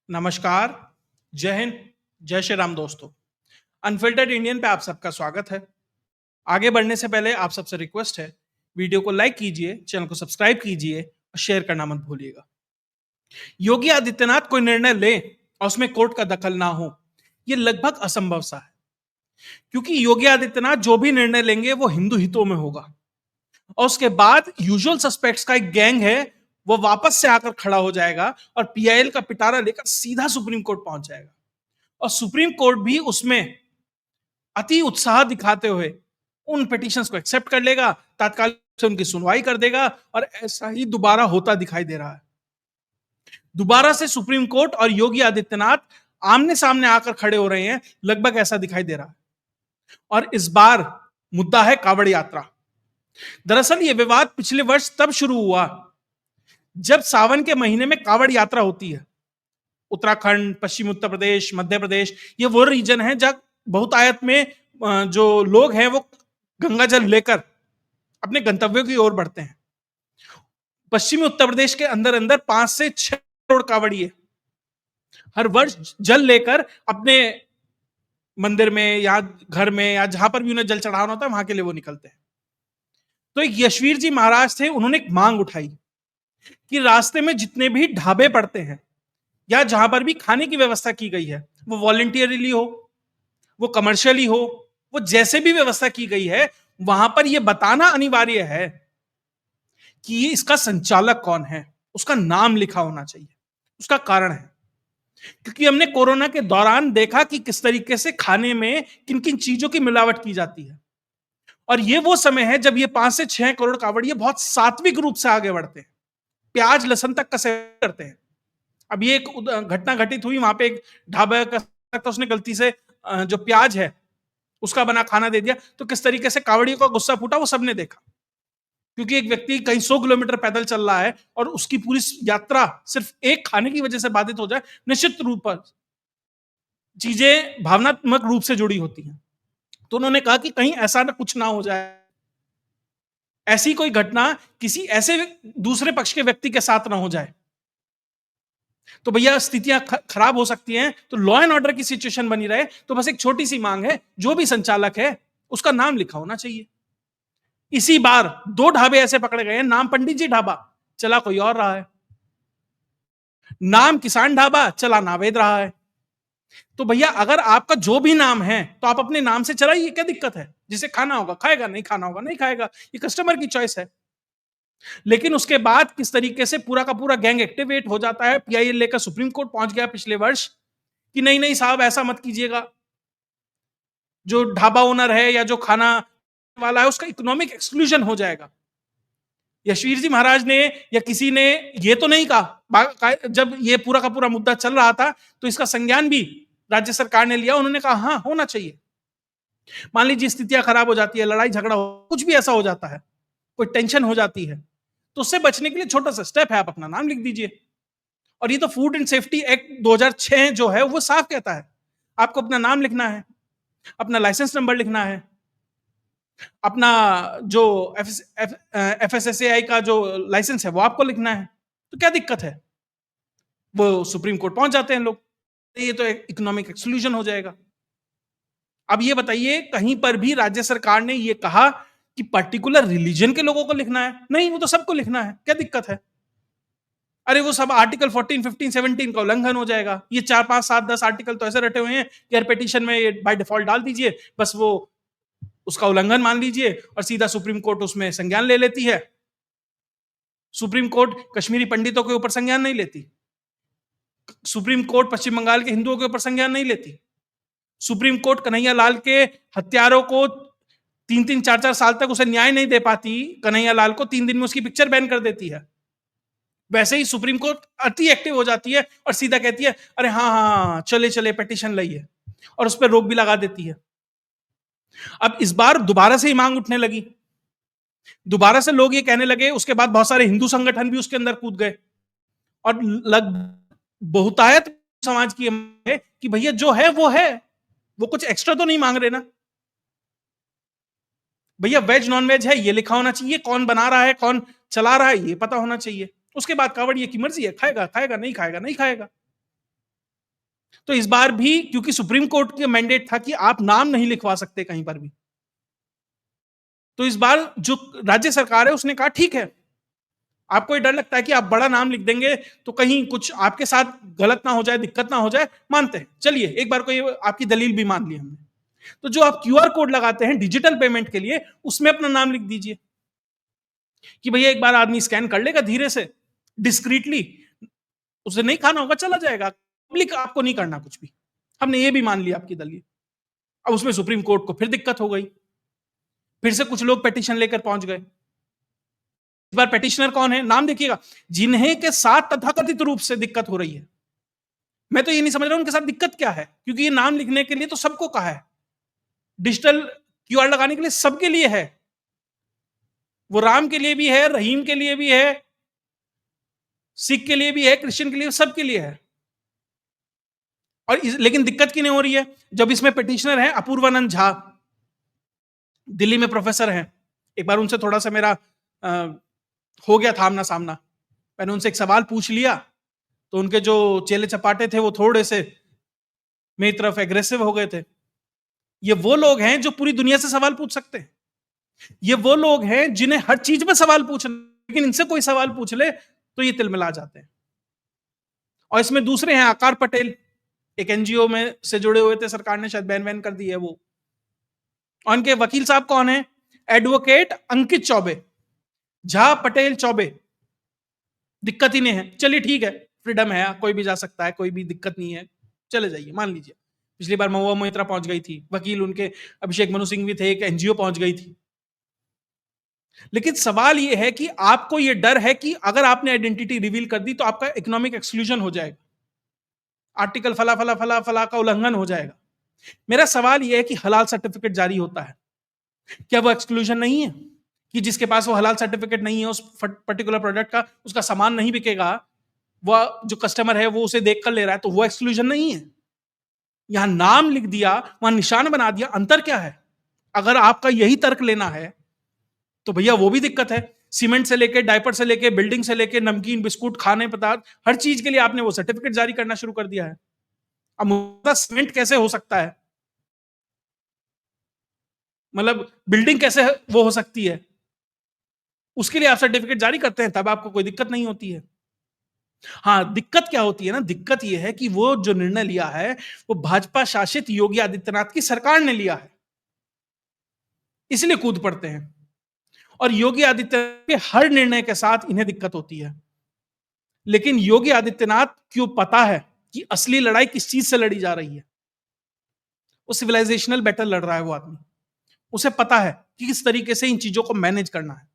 नमस्कार, जय हिंद, जय श्री राम दोस्तों। अनफिल्टर्ड इंडियन पे आप सबका स्वागत है। आगे बढ़ने से पहले आप सबसे रिक्वेस्ट है, वीडियो को लाइक कीजिए, चैनल को सब्सक्राइब कीजिए और शेयर करना मत भूलिएगा। योगी आदित्यनाथ कोई निर्णय ले और उसमें कोर्ट का दखल ना हो, ये लगभग असंभव सा है, क्योंकि योगी आदित्यनाथ जो भी निर्णय लेंगे वो हिंदू हितों में होगा। और उसके बाद यूजुअल सस्पेक्ट्स का एक गैंग है, वो वापस से आकर खड़ा हो जाएगा और पीआईएल का पिटारा लेकर सीधा सुप्रीम कोर्ट पहुंच जाएगा। और सुप्रीम कोर्ट भी उसमें अति उत्साह दिखाते हुए उन पिटिशंस को एक्सेप्ट कर लेगा, तात्कालिक से उनकी सुनवाई कर देगा। और ऐसा ही दोबारा होता दिखाई दे रहा है। दोबारा से सुप्रीम कोर्ट और योगी आदित्यनाथ आमने सामने आकर खड़े हो रहे हैं, लगभग ऐसा दिखाई दे रहा है। और इस बार मुद्दा है कांवड़ यात्रा। दरअसल यह विवाद पिछले वर्ष तब शुरू हुआ जब सावन के महीने में कांवड़ यात्रा होती है। उत्तराखंड, पश्चिमी उत्तर प्रदेश, मध्य प्रदेश, ये वो रीजन है जहां बहुतायत में जो लोग हैं वो गंगा जल लेकर अपने गंतव्यों की ओर बढ़ते हैं। पश्चिमी उत्तर प्रदेश के अंदर अंदर 5 से 6 करोड़ कांवड़िए हर वर्ष जल लेकर अपने मंदिर में या घर में या जहां पर भी उन्हें जल चढ़ाना होता है वहां के लिए वो निकलते हैं। तो एक यशवीर जी महाराज थे, उन्होंने एक मांग उठाई कि रास्ते में जितने भी ढाबे पड़ते हैं या जहां पर भी खाने की व्यवस्था की गई है, वो वॉलंटियरली हो, वो कमर्शियली हो, वो जैसे भी व्यवस्था की गई है, वहां पर यह बताना अनिवार्य है कि ये इसका संचालक कौन है, उसका नाम लिखा होना चाहिए। उसका कारण है क्योंकि हमने कोरोना के दौरान देखा कि किस तरीके से खाने में किन किन चीजों की मिलावट की जाती है। और ये वो समय है जब ये 5 से 6 करोड़ कांवड़िए बहुत सात्विक रूप से आगे बढ़ते हैं, प्याज लहसुन तक का सेवन करते हैं। अब ये एक घटना घटित हुई, वहां पे एक ढाबा का उसने गलती से जो प्याज है उसका बना खाना दे दिया, तो किस तरीके से कांवड़ियों का गुस्सा फूटा वो सबने देखा। क्योंकि एक व्यक्ति कहीं 100 किलोमीटर पैदल चल रहा है और उसकी पूरी यात्रा सिर्फ एक खाने की वजह से बाधित हो जाए, निश्चित रूप पर चीजें भावनात्मक रूप से जुड़ी होती हैं। तो उन्होंने कहा कि कहीं ऐसा ना कुछ ना हो जाए, ऐसी कोई घटना किसी ऐसे दूसरे पक्ष के व्यक्ति के साथ ना हो जाए। तो भैया स्थितियां खराब हो सकती हैं, तो लॉ एंड ऑर्डर की सिचुएशन बनी रहे, तो बस एक छोटी सी मांग है, जो भी संचालक है उसका नाम लिखा होना चाहिए। इसी बार 2 ढाबे ऐसे पकड़े गए हैं, नाम पंडित जी ढाबा, चला कोई और रहा है। नाम किसान ढाबा, चला नावेद रहा है। तो भैया अगर आपका जो भी नाम है तो आप अपने नाम से चलाइए, क्या दिक्कत है? जिसे खाना होगा खाएगा, नहीं खाना होगा नहीं खाएगा, ये कस्टमर की चॉइस है। लेकिन उसके बाद किस तरीके से पूरा का पूरा गैंग एक्टिवेट हो जाता है, पीआईएल लेकर सुप्रीम कोर्ट पहुंच गया पिछले वर्ष कि नहीं नहीं साहब ऐसा मत कीजिएगा। जो ढाबा ओनर है या जो खाना वाला है उसका इकोनॉमिक एक्सक्लूजन हो जाएगा। यशवीर जी महाराज ने या किसी ने ये तो नहीं कहा, जब ये पूरा का पूरा मुद्दा चल रहा था तो इसका संज्ञान भी राज्य सरकार ने लिया। उन्होंने कहा हाँ होना चाहिए। मान लीजिए स्थितियां खराब हो जाती है, लड़ाई झगड़ा हो, कुछ भी ऐसा हो जाता है, कोई टेंशन हो जाती है, तो उससे बचने के लिए छोटा सा स्टेप है, आप अपना नाम लिख दीजिए। और ये तो फूड एंड सेफ्टी एक्ट 2006 जो है वो साफ कहता है, आपको अपना नाम लिखना है, अपना लाइसेंस नंबर लिखना है, अपना जो एफएसएसएआई का जो लाइसेंस है वो आपको लिखना है। तो क्या दिक्कत है? वो सुप्रीम कोर्ट पहुंच जाते हैं लोग, ये तो इकोनॉमिक एक्सक्लूजन हो जाएगा। अब ये बताइए, कहीं पर भी राज्य सरकार ने ये कहा कि पर्टिकुलर रिलीजन के लोगों को लिखना है? नहीं, वो तो सबको लिखना है, क्या दिक्कत है? अरे वो सब आर्टिकल 14, 15, 17 का उल्लंघन हो जाएगा। ये 4, 5, 7, 10 आर्टिकल तो ऐसे रटे हुए हैं कि हर पिटीशन में ये बाय डिफॉल्ट डाल दीजिए, बस वो उसका उल्लंघन मान लीजिए और सीधा सुप्रीम कोर्ट उसमें संज्ञान ले लेती है। सुप्रीम कोर्ट कश्मीरी पंडितों के ऊपर संज्ञान नहीं लेती, सुप्रीम कोर्ट पश्चिम बंगाल के हिंदुओं के ऊपर संज्ञान नहीं लेती, सुप्रीम कोर्ट कन्हैया लाल के हत्यारों को 3-3, 4-4 साल तक उसे न्याय नहीं दे पाती, कन्हैया लाल को 3 दिन में उसकी पिक्चर बैन कर देती है। वैसे ही सुप्रीम कोर्ट अति एक्टिव हो जाती है और सीधा कहती है अरे हाँ हाँ हाँ चले चले पिटीशन लाइए, और उस पर रोक भी लगा देती है। अब इस बार दोबारा से ही मांग उठने लगी, दोबारा से लोग ये कहने लगे, उसके बाद बहुत सारे हिंदू संगठन भी उसके अंदर कूद गए और बहुतायत समाज की है कि भैया जो है वो कुछ एक्स्ट्रा तो नहीं मांग रहे ना भैया। वेज नॉन वेज है ये लिखा होना चाहिए, कौन बना रहा है कौन चला रहा है ये पता होना चाहिए। उसके बाद कांवड़िए की मर्जी है, खाएगा खाएगा नहीं खाएगा नहीं खाएगा। तो इस बार भी क्योंकि सुप्रीम कोर्ट के मैंडेट था कि आप नाम नहीं लिखवा सकते कहीं पर भी, तो इस बार जो राज्य सरकार है उसने कहा ठीक है, आपको ये डर लगता है कि आप बड़ा नाम लिख देंगे तो कहीं कुछ आपके साथ गलत ना हो जाए, दिक्कत ना हो जाए, मानते हैं, चलिए एक बार को ये आपकी दलील भी मान ली हमने। तो जो आप क्यूआर कोड लगाते हैं डिजिटल पेमेंट के लिए, उसमें अपना नाम लिख दीजिए कि भैया एक बार आदमी स्कैन कर लेगा धीरे से, डिस्क्रीटली, उसे नहीं खाना होगा चला जाएगा, पब्लिक आपको नहीं करना कुछ भी। हमने ये भी मान लिया आपकी दलील। अब उसमें सुप्रीम कोर्ट को फिर दिक्कत हो गई, फिर से कुछ लोग पिटीशन लेकर पहुंच गए। इस बार पिटिशनर कौन है, नाम देखिएगा, जिन्हें के साथ तथाकथित रूप से दिक्कत हो रही है। मैं तो ये नहीं समझ रहा उनके साथ दिक्कत क्या है, क्योंकि ये नाम लिखने के लिए तो सबको कहा है, डिजिटल क्यूआर लगाने के लिए सबके लिए है, वो राम के लिए भी है, रहीम के लिए भी है, सिख के लिए भी है, क्रिश्चियन के लिए, सबके लिए है। और लेकिन दिक्कत क्यों नहीं हो रही है, जब इसमें पिटिशनर है अपूर्वानंद झा, दिल्ली में प्रोफेसर हैं। एक बार उनसे थोड़ा सा मेरा हो गया था आमना सामना, मैंने उनसे एक सवाल पूछ लिया, तो उनके जो चेले चपाटे थे वो थोड़े से मेरी तरफ एग्रेसिव हो गए थे। ये वो लोग हैं जो पूरी दुनिया से सवाल पूछ सकते हैं, ये वो लोग हैं जिन्हें हर चीज में सवाल पूछना, लेकिन इनसे कोई सवाल पूछ ले तो ये तिलमिला जाते हैं। और इसमें दूसरे हैं आकार पटेल, एक एनजीओ में से जुड़े हुए थे, सरकार ने शायद बैन वैन कर दी है वो। और उनके वकील साहब कौन है, एडवोकेट अंकित चौबे, झा पटेल चौबे, दिक्कत ही नहीं है, चलिए ठीक है, फ्रीडम है, कोई भी जा सकता है, कोई भी दिक्कत नहीं है, चले जाइए, मान लीजिए। पिछली बार महुआ मोहित्रा पहुंच गई थी, वकील उनके अभिषेक मनु सिंह भी थे, एक एनजीओ पहुंच गई थी। लेकिन सवाल यह है कि आपको यह डर है कि अगर आपने आइडेंटिटी रिवील कर दी तो आपका इकोनॉमिक एक्सक्लूजन हो जाएगा, आर्टिकल फला फला फला फला का उल्लंघन हो जाएगा। मेरा सवाल यह है कि हलाल सर्टिफिकेट जारी होता है, क्या वो एक्सक्लूजन नहीं है कि जिसके पास वो हलाल सर्टिफिकेट नहीं है, उस पर्टिकुलर प्रोडक्ट का, उसका सामान नहीं बिकेगा, वो जो कस्टमर है वो उसे देख कर ले रहा है, तो वो एक्सक्लूजन नहीं है। यहां नाम लिख दिया, वहां निशान बना दिया, अंतर क्या है? अगर आपका यही तर्क लेना है तो भैया वो भी दिक्कत है। सीमेंट से लेके, डायपर से लेके, बिल्डिंग से लेके, नमकीन, बिस्कुट, खाने पदार्थ, हर चीज के लिए आपने वो सर्टिफिकेट जारी करना शुरू कर दिया है। अब मुद्दा सीमेंट कैसे हो सकता है, मतलब बिल्डिंग कैसे वो हो सकती है, उसके लिए आप सर्टिफिकेट जारी करते हैं, तब आपको कोई दिक्कत नहीं होती है। हाँ, दिक्कत क्या होती है ना, दिक्कत यह है कि वो जो निर्णय लिया है वो भाजपा शासित योगी आदित्यनाथ की सरकार ने लिया है, इसलिए कूद पड़ते हैं। और योगी आदित्यनाथ के हर निर्णय के साथ इन्हें दिक्कत होती है। लेकिन योगी आदित्यनाथ क्यों, पता है कि असली लड़ाई किस चीज से लड़ी जा रही है, वो सिविलाइजेशनल बैटल लड़ रहा है वो आदमी। उसे पता है कि किस तरीके से इन चीजों को मैनेज करना है।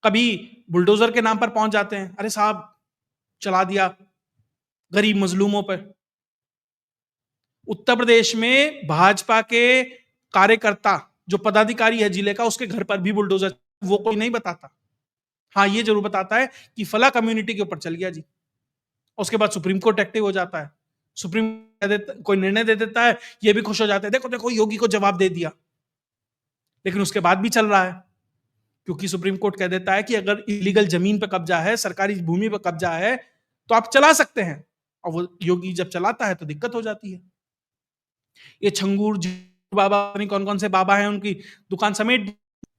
कभी बुलडोजर के नाम पर पहुंच जाते हैं, अरे साहब चला दिया गरीब मजलूमों पर। उत्तर प्रदेश में भाजपा के कार्यकर्ता जो पदाधिकारी है जिले का, उसके घर पर भी बुलडोजर, वो कोई नहीं बताता। हाँ, ये जरूर बताता है कि फला कम्युनिटी के ऊपर चल गया जी। उसके बाद सुप्रीम कोर्ट एक्टिव हो जाता है, सुप्रीम कोई निर्णय दे देता है, ये भी खुश हो जाते हैं, देखो देखो योगी को जवाब दे दिया। लेकिन उसके बाद भी चल रहा है, क्योंकि सुप्रीम कोर्ट कह देता है कि अगर इलीगल जमीन पर कब्जा है, सरकारी भूमि पर कब्जा है, तो आप चला सकते हैं। और वो योगी जब चलाता है तो दिक्कत हो जाती है। ये छंगूर बाबा, नहीं कौन कौन से बाबा हैं, उनकी दुकान समेट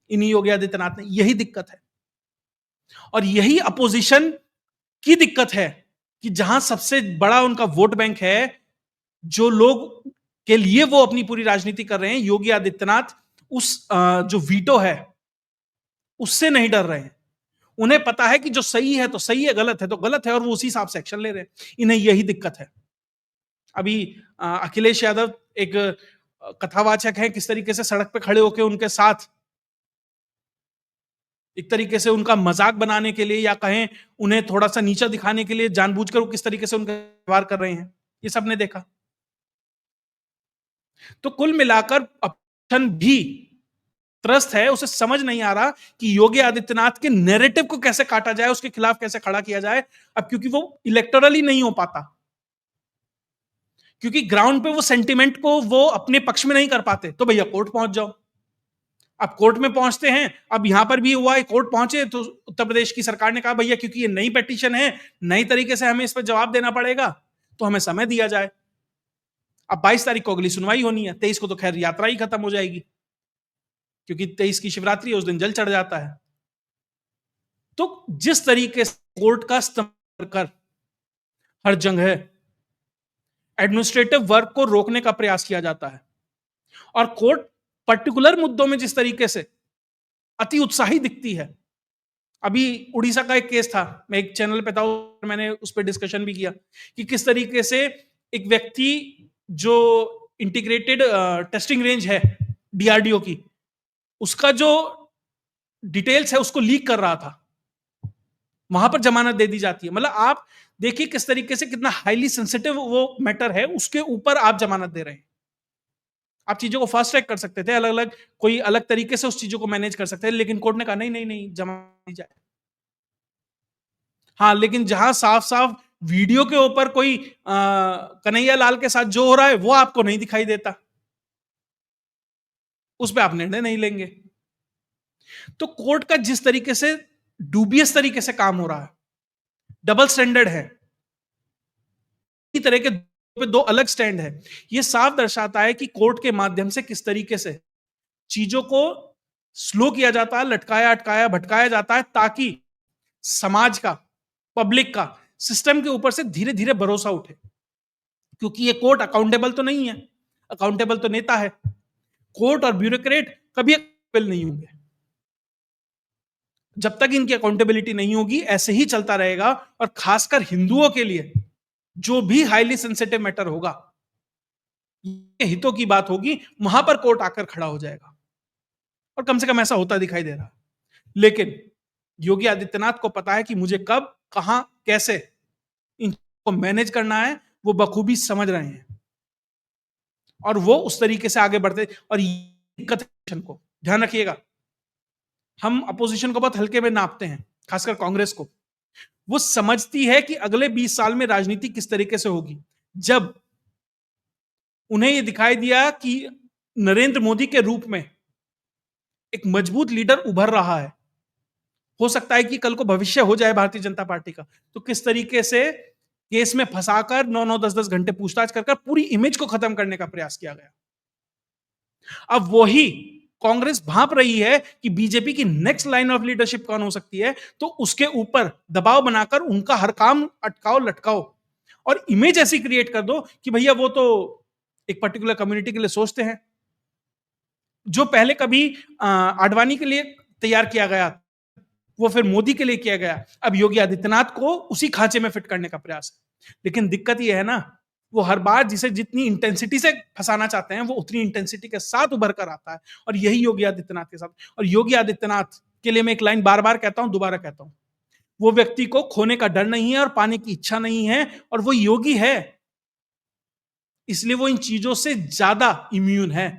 इन्हीं योगी आदित्यनाथ ने, यही दिक्कत है। और यही अपोजिशन की दिक्कत है कि जहां सबसे बड़ा उनका वोट बैंक है, जो लोग के लिए वो अपनी पूरी राजनीति कर रहे हैं, योगी आदित्यनाथ उस जो वीटो है उससे नहीं डर रहे हैं। उन्हें पता है कि जो सही है तो सही है, गलत है तो गलत है, और वो उसी हिसाब से एक्शन ले रहे हैं। इन्हें यही दिक्कत है। अभी अखिलेश यादव एक कथावाचक है, किस तरीके से सड़क पे खड़े होकर उनके साथ एक तरीके से उनका मजाक बनाने के लिए, या कहें उन्हें थोड़ा सा नीचा दिखाने के लिए जानबूझकर वो किस तरीके से उनका व्यवहार कर रहे हैं, ये सबने देखा। तो कुल मिलाकर अपोजिशन भी त्रस्त है, उसे समझ नहीं आ रहा कि योगी आदित्यनाथ के नैरेटिव को कैसे काटा जाए, उसके खिलाफ कैसे खड़ा किया जाए। अब क्योंकि वो इलेक्टोरली नहीं हो पाता, क्योंकि ग्राउंड पे वो सेंटिमेंट को वो अपने पक्ष में नहीं कर पाते, तो भैया कोर्ट पहुंच जाओ। अब कोर्ट में पहुंचते हैं, अब यहां पर भी हुआ है, कोर्ट पहुंचे तो उत्तर प्रदेश की सरकार ने कहा भैया क्योंकि ये नई पिटीशन है, नई तरीके से हमें इस पर जवाब देना पड़ेगा, तो हमें समय दिया जाए। अब 22 तारीख को अगली सुनवाई होनी है, 23 को तो खैर यात्रा ही खत्म हो जाएगी, क्योंकि 23 की शिवरात्रि है, उस दिन जल चढ़ जाता है। तो जिस तरीके से कोर्ट का इस्तेमाल कर हर जगह एडमिनिस्ट्रेटिव वर्क को रोकने का प्रयास किया जाता है, और कोर्ट पर्टिकुलर मुद्दों में जिस तरीके से अति उत्साही दिखती है। अभी उड़ीसा का एक केस था, मैं एक चैनल पे था, मैंने उस पर डिस्कशन भी किया कि किस तरीके से एक व्यक्ति जो इंटीग्रेटेड टेस्टिंग रेंज है डीआरडीओ की, उसका जो डिटेल्स है उसको लीक कर रहा था, वहां पर जमानत दे दी जाती है। मतलब आप देखिए किस तरीके से, कितना हाईली सेंसिटिव वो मैटर है, उसके ऊपर आप जमानत दे रहे हैं। आप चीजों को फास्ट ट्रैक कर सकते थे, अलग अलग कोई अलग तरीके से उस चीजों को मैनेज कर सकते थे, लेकिन कोर्ट ने कहा नहीं नहीं नहीं, जमानत दी जाए। हाँ, लेकिन जहां साफ साफ वीडियो के ऊपर कोई कन्हैया लाल के साथ जो हो रहा है वो आपको नहीं दिखाई देता, उस पर आप निर्णय नहीं लेंगे। तो कोर्ट का जिस तरीके से डूबियस तरीके से काम हो रहा है, डबल स्टैंडर्ड है, तरह के दो अलग स्टैंड है, यह साफ दर्शाता है कि कोर्ट के माध्यम से किस तरीके से चीजों को स्लो किया जाता है, लटकाया अटकाया भटकाया जाता है, ताकि समाज का, पब्लिक का सिस्टम के ऊपर से धीरे धीरे भरोसा उठे। क्योंकि ये कोर्ट अकाउंटेबल तो नहीं है, अकाउंटेबल तो नेता है। कोर्ट और ब्यूरोक्रेट कभी अकाउंटेबल नहीं होंगे। जब तक इनकी अकाउंटेबिलिटी नहीं होगी ऐसे ही चलता रहेगा, और खासकर हिंदुओं के लिए जो भी हाईली सेंसिटिव मैटर होगा, हितों की बात होगी, वहां पर कोर्ट आकर खड़ा हो जाएगा। और कम से कम ऐसा होता दिखाई दे रहा। लेकिन योगी आदित्यनाथ को पता है कि मुझे कब, कहां, कैसे इनको मैनेज करना है, वो बखूबी समझ रहे हैं, और वो उस तरीके से आगे बढ़ते। और दिक्कत को ध्यान रखिएगा, हम अपोजिशन को बहुत हल्के में नापते हैं, खासकर कांग्रेस को। वो समझती है कि अगले 20 साल में राजनीति किस तरीके से होगी। जब उन्हें यह दिखाई दिया कि नरेंद्र मोदी के रूप में एक मजबूत लीडर उभर रहा है, हो सकता है कि कल को भविष्य हो जाए भारतीय जनता पार्टी का, तो किस तरीके से केस में फंसाकर 9-9, 10-10 घंटे पूछताछ कर पूरी इमेज को खत्म करने का प्रयास किया गया। अब वही कांग्रेस भांप रही है कि बीजेपी की नेक्स्ट लाइन ऑफ लीडरशिप कौन हो सकती है, तो उसके ऊपर दबाव बनाकर उनका हर काम अटकाओ लटकाओ, और इमेज ऐसी क्रिएट कर दो कि भैया वो तो एक पर्टिकुलर कम्युनिटी के लिए सोचते हैं। जो पहले कभी आडवाणी के लिए तैयार किया गया, वो फिर मोदी के लिए किया गया, अब योगी आदित्यनाथ को उसी खांचे में फिट करने का प्रयास है। लेकिन दिक्कत यह है ना, वो हर बार जिसे जितनी इंटेंसिटी से फंसाना चाहते हैं, वो उतनी इंटेंसिटी के साथ उभर कर आता है, और यही योगी आदित्यनाथ के साथ। और योगी आदित्यनाथ के लिए मैं एक लाइन बार बार कहता हूं, दोबारा कहता हूं, वो व्यक्ति को खोने का डर नहीं है और पाने की इच्छा नहीं है, और वो योगी है, इसलिए वो इन चीजों से ज्यादा इम्यून है।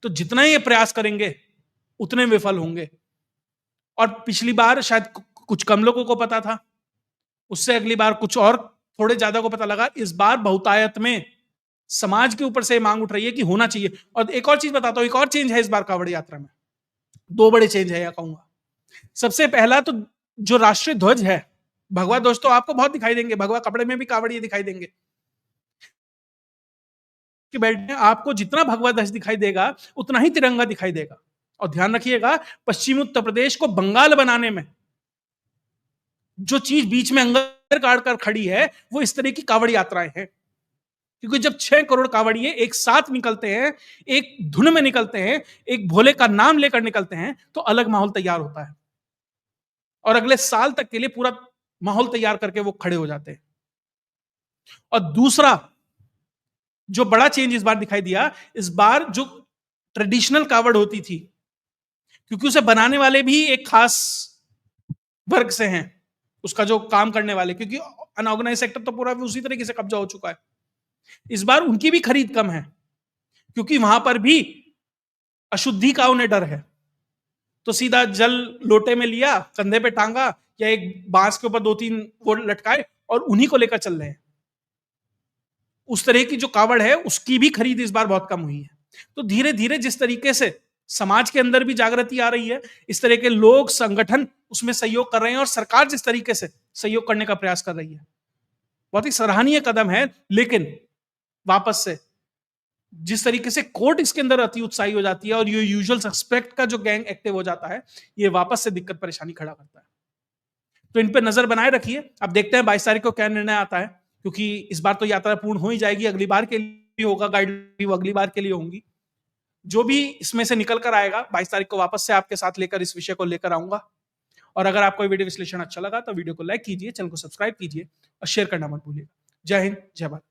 तो जितना ये प्रयास करेंगे उतने विफल होंगे। और पिछली बार शायद कुछ कम लोगों को पता था, उससे अगली बार कुछ और थोड़े ज्यादा को पता लगा। इस बार बहुतायत में समाज के ऊपर से मांग उठ रही है कि होना चाहिए। और एक और चीज बताता हूं, एक और चेंज है इस बार कांवड़ यात्रा में, दो बड़े चेंज है, या कहूंगा। सबसे पहला तो जो राष्ट्रीय ध्वज है, भगवा ध्वज तो आपको बहुत दिखाई देंगे, भगवा कपड़े में भी कांवड़िए दिखाई देंगे कि बैठने, आपको जितना भगवा ध्वज दिखाई देगा उतना ही तिरंगा दिखाई देगा। और ध्यान रखिएगा, पश्चिमी उत्तर प्रदेश को बंगाल बनाने में जो चीज बीच में अंगर काट कर खड़ी है, वो इस तरह की कांवड़ यात्राएं हैं। क्योंकि जब 6 करोड़ कांवड़िए एक साथ निकलते हैं, एक धुन में निकलते हैं, एक भोले का नाम लेकर निकलते हैं, तो अलग माहौल तैयार होता है, और अगले साल तक के लिए पूरा माहौल तैयार करके वो खड़े हो जाते हैं। और दूसरा जो बड़ा चेंज इस बार दिखाई दिया, इस बार जो ट्रेडिशनल कावड़ होती थी, क्योंकि उसे बनाने वाले भी एक खास वर्ग से हैं, उसका जो काम करने वाले, क्योंकि अनऑर्गेनाइज सेक्टर तो पूरा उसी तरीके से कब्जा हो चुका है। इस बार उनकी भी खरीद कम है, क्योंकि वहां पर भी अशुद्धि का उन्हें डर है। तो सीधा जल लोटे में लिया, कंधे पे टांगा, या एक बांस के ऊपर 2-3 वो लटकाए और उन्हीं को लेकर चल रहे हैं। उस तरह की जो कावड़ है उसकी भी खरीद इस बार बहुत कम हुई है। तो धीरे धीरे जिस तरीके से समाज के अंदर भी जागृति आ रही है, इस तरह के लोग, संगठन उसमें सहयोग कर रहे हैं, और सरकार जिस तरीके से सहयोग करने का प्रयास कर रही है, बहुत ही सराहनीय कदम है, लेकिन वापस से जिस तरीके से कोर्ट इसके अंदर अति उत्साही हो जाती है और ये यूजुअल सस्पेक्ट का जो गैंग एक्टिव हो जाता है, ये वापस से दिक्कत परेशानी खड़ा करता है। तो इन पे नजर बनाए रखिए। अब देखते हैं 22 तारीख को क्या निर्णय आता है, क्योंकि इस बार तो यात्रा पूर्ण हो ही जाएगी, अगली बार के लिए होगा गाइड, वो अगली बार के लिए होंगी। जो भी इसमें से निकल कर आएगा 22 तारीख को वापस से आपके साथ लेकर इस विषय को लेकर आऊंगा। और अगर आपको वीडियो विश्लेषण अच्छा लगा तो वीडियो को लाइक कीजिए, चैनल को सब्सक्राइब कीजिए और शेयर करना मत भूलिएगा। जय हिंद, जय भारत।